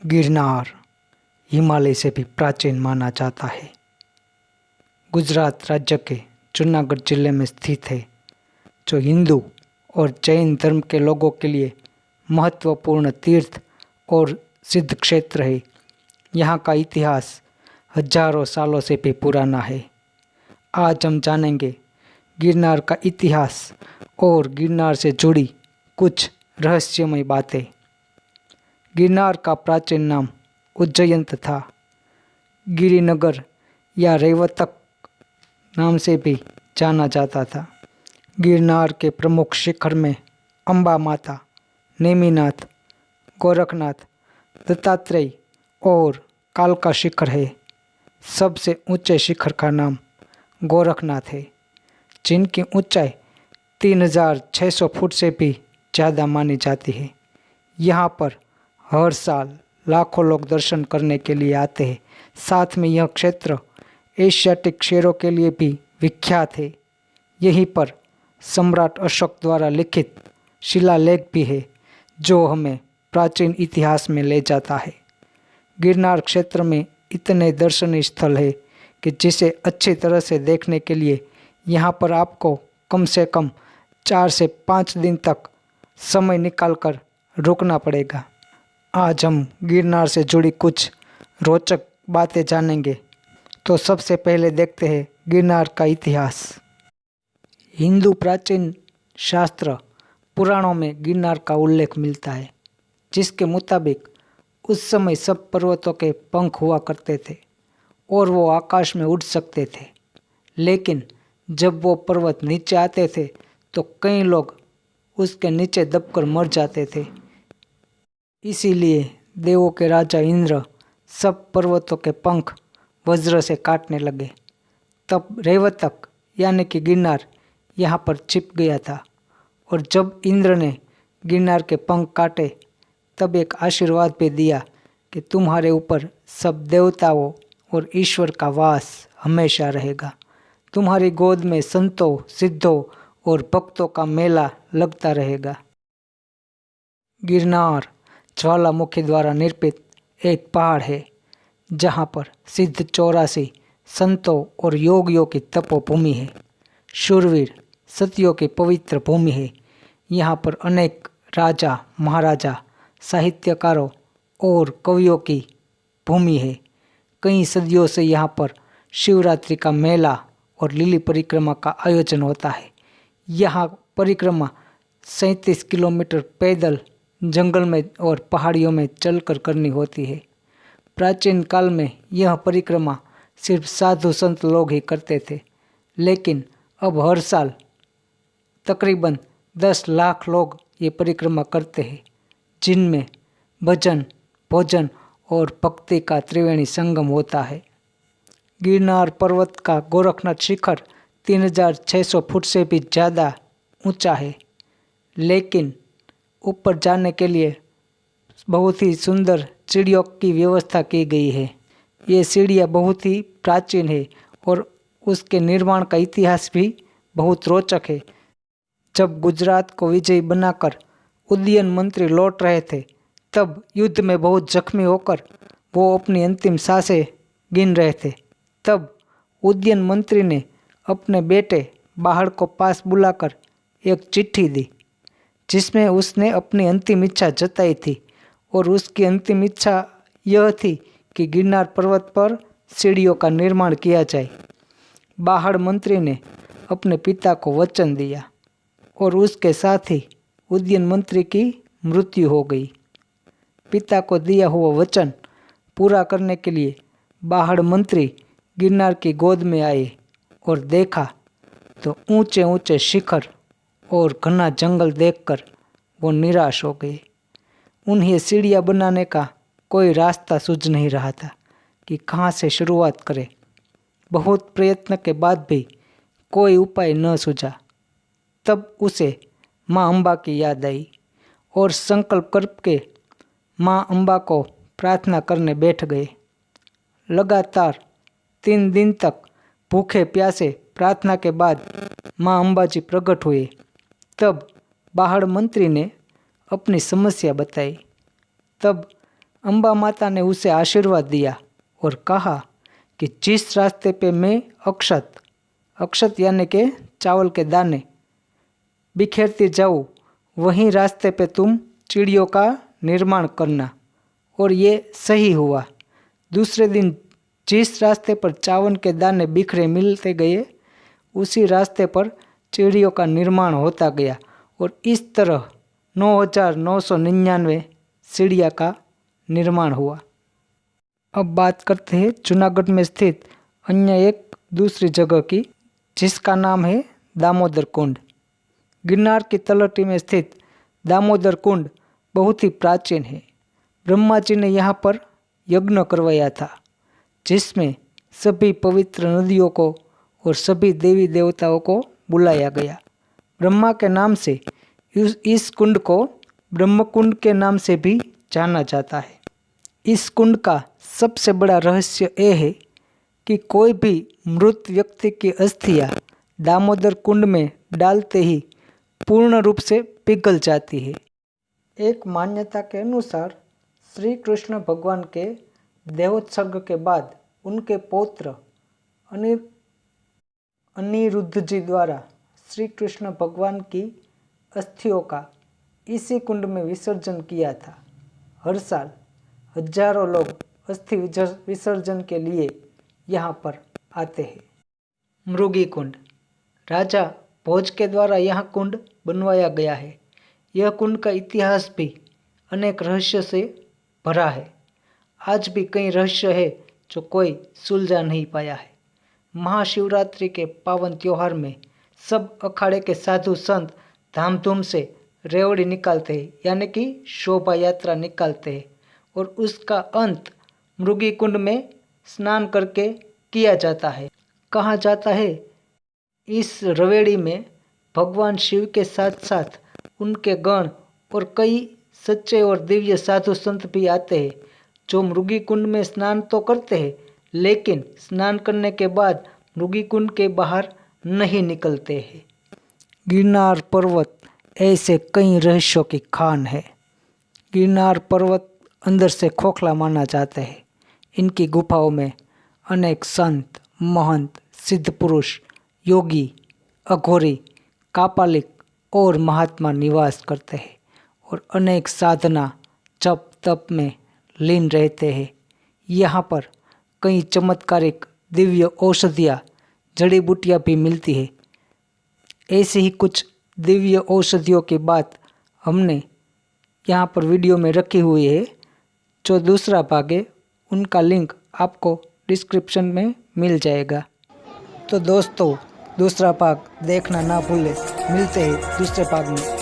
गिरनार हिमालय से भी प्राचीन माना जाता है। गुजरात राज्य के जूनागढ़ जिले में स्थित है, जो हिंदू और जैन धर्म के लोगों के लिए महत्वपूर्ण तीर्थ और सिद्ध क्षेत्र है। यहाँ का इतिहास हजारों सालों से भी पुराना है। आज हम जानेंगे गिरनार का इतिहास और गिरनार से जुड़ी कुछ रहस्यमय बातें। गिरनार का प्राचीन नाम उज्जयंत था। गिरिनगर या रेवतक नाम से भी जाना जाता था। गिरनार के प्रमुख शिखर में अम्बा माता, नेमिनाथ, गोरखनाथ, दत्तात्रेय और कालका शिखर है। सबसे ऊंचे शिखर का नाम गोरखनाथ है, जिनकी ऊंचाई 3600 फुट से भी ज़्यादा मानी जाती है। यहाँ पर हर साल लाखों लोग दर्शन करने के लिए आते हैं। साथ में यह क्षेत्र एशियाटिक शेरों के लिए भी विख्यात है। यहीं पर सम्राट अशोक द्वारा लिखित शिलालेख भी है, जो हमें प्राचीन इतिहास में ले जाता है। गिरनार क्षेत्र में इतने दर्शनीय स्थल है कि जिसे अच्छी तरह से देखने के लिए यहाँ पर आपको कम से कम 4 से 5 दिन तक समय निकालकर रुकना पड़ेगा। आज हम गिरनार से जुड़ी कुछ रोचक बातें जानेंगे। तो सबसे पहले देखते हैं गिरनार का इतिहास। हिंदू प्राचीन शास्त्र पुराणों में गिरनार का उल्लेख मिलता है, जिसके मुताबिक उस समय सब पर्वतों के पंख हुआ करते थे और वो आकाश में उड़ सकते थे। लेकिन जब वो पर्वत नीचे आते थे तो कई लोग उसके नीचे दबकर मर जाते थे। इसीलिए देवों के राजा इंद्र सब पर्वतों के पंख वज्र से काटने लगे। तब रेवतक यानी कि गिरनार यहाँ पर छिप गया था, और जब इंद्र ने गिरनार के पंख काटे तब एक आशीर्वाद भी दिया कि तुम्हारे ऊपर सब देवताओं और ईश्वर का वास हमेशा रहेगा। तुम्हारी गोद में संतों, सिद्धों और भक्तों का मेला लगता रहेगा। गिरनार ज्वालामुखी द्वारा निर्मित एक पहाड़ है, जहाँ पर सिद्ध 84 संतों और योगियों की तपोभूमि है। शूरवीर सतियों की पवित्र भूमि है। यहाँ पर अनेक राजा, महाराजा, साहित्यकारों और कवियों की भूमि है। कई सदियों से यहाँ पर शिवरात्रि का मेला और लिली परिक्रमा का आयोजन होता है। यहाँ परिक्रमा 37 किलोमीटर पैदल जंगल में और पहाड़ियों में चलकर करनी होती है। प्राचीन काल में यह परिक्रमा सिर्फ साधु संत लोग ही करते थे, लेकिन अब हर साल तकरीबन 10 लाख लोग ये परिक्रमा करते हैं, जिनमें भजन, भोजन और भक्ति का त्रिवेणी संगम होता है। गिरनार पर्वत का गोरखनाथ शिखर 3600 फुट से भी ज़्यादा ऊंचा है, लेकिन ऊपर जाने के लिए बहुत ही सुंदर सीढ़ियों की व्यवस्था की गई है। ये सीढ़ियाँ बहुत ही प्राचीन है और उसके निर्माण का इतिहास भी बहुत रोचक है। जब गुजरात को विजयी बनाकर उदयन मंत्री लौट रहे थे, तब युद्ध में बहुत जख्मी होकर वो अपनी अंतिम सांसें गिन रहे थे। तब उदयन मंत्री ने अपने बेटे बाहड़ को पास बुलाकर एक चिट्ठी दी, जिसमें उसने अपनी अंतिम इच्छा जताई थी, और उसकी अंतिम इच्छा यह थी कि गिरनार पर्वत पर सीढ़ियों का निर्माण किया जाए। बाहड़ मंत्री ने अपने पिता को वचन दिया और उसके साथ ही उदयन मंत्री की मृत्यु हो गई। पिता को दिया हुआ वचन पूरा करने के लिए बाहड़ मंत्री गिरनार की गोद में आए और देखा तो ऊंचे ऊंचे शिखर और घना जंगल देखकर वो निराश हो गए। उन्हें सीढ़ियाँ बनाने का कोई रास्ता सूझ नहीं रहा था कि कहाँ से शुरुआत करें। बहुत प्रयत्न के बाद भी कोई उपाय न सूझा। तब उसे माँ अम्बा की याद आई और संकल्प करके माँ अम्बा को प्रार्थना करने बैठ गए। लगातार 3 दिन तक भूखे प्यासे प्रार्थना के बाद माँ अम्बा जी प्रकट हुए। तब बाहड़ मंत्री ने अपनी समस्या बताई। तब अम्बा माता ने उसे आशीर्वाद दिया और कहा कि जिस रास्ते पे मैं अक्षत यानी के चावल के दाने बिखेरती जाऊँ, वहीं रास्ते पे तुम चिड़ियों का निर्माण करना। और ये सही हुआ। दूसरे दिन जिस रास्ते पर चावल के दाने बिखरे मिलते गए, उसी रास्ते पर चिड़ियों का निर्माण होता गया और इस तरह 9,999 चिड़िया का निर्माण हुआ। अब बात करते हैं जूनागढ़ में स्थित अन्य एक दूसरी जगह की, जिसका नाम है दामोदर कुंड। गिरनार की तलहटी में स्थित दामोदर कुंड बहुत ही प्राचीन है। ब्रह्मा जी ने यहाँ पर यज्ञ करवाया था, जिसमें सभी पवित्र नदियों को और सभी देवी देवताओं को बुलाया गया। ब्रह्मा के नाम से इस कुंड को ब्रह्मकुंड के नाम से भी जाना जाता है। इस कुंड का सबसे बड़ा रहस्य यह है कि कोई भी मृत व्यक्ति की अस्थियां दामोदर कुंड में डालते ही पूर्ण रूप से पिघल जाती है। एक मान्यता के अनुसार श्री कृष्ण भगवान के देहोत्सर्ग के बाद उनके पौत्र अनिरुद्ध जी द्वारा श्री कृष्ण भगवान की अस्थियों का इसी कुंड में विसर्जन किया था। हर साल हजारों लोग अस्थि विसर्जन के लिए यहाँ पर आते हैं। मृगी कुंड। राजा भोज के द्वारा यह कुंड बनवाया गया है। यह कुंड का इतिहास भी अनेक रहस्य से भरा है। आज भी कई रहस्य है जो कोई सुलझा नहीं पाया है। महाशिवरात्रि के पावन त्योहार में सब अखाड़े के साधु संत धामधूम से रेवड़ी निकालते हैं, यानी कि शोभा यात्रा निकालते हैं और उसका अंत मृगी कुंड में स्नान करके किया जाता है। कहा जाता है इस रवेड़ी में भगवान शिव के साथ साथ उनके गण और कई सच्चे और दिव्य साधु संत भी आते हैं, जो मृगी कुंड में स्नान तो करते हैं, लेकिन स्नान करने के बाद मृगी कुंड के बाहर नहीं निकलते हैं। गिरनार पर्वत ऐसे कई रहस्यों की खान है। गिरनार पर्वत अंदर से खोखला माना जाता है। इनकी गुफाओं में अनेक संत, महंत, सिद्ध पुरुष, योगी, अघोरी, कापालिक और महात्मा निवास करते हैं और अनेक साधना, जप तप में लीन रहते हैं। यहाँ पर कई चमत्कारिक दिव्य औषधियाँ, जड़ी बूटियाँ भी मिलती है। ऐसी ही कुछ दिव्य औषधियों की बात हमने यहाँ पर वीडियो में रखी हुई है। जो दूसरा भाग है उनका लिंक आपको डिस्क्रिप्शन में मिल जाएगा। तो दोस्तों, दूसरा भाग देखना ना भूलें। मिलते हैं दूसरे भाग में।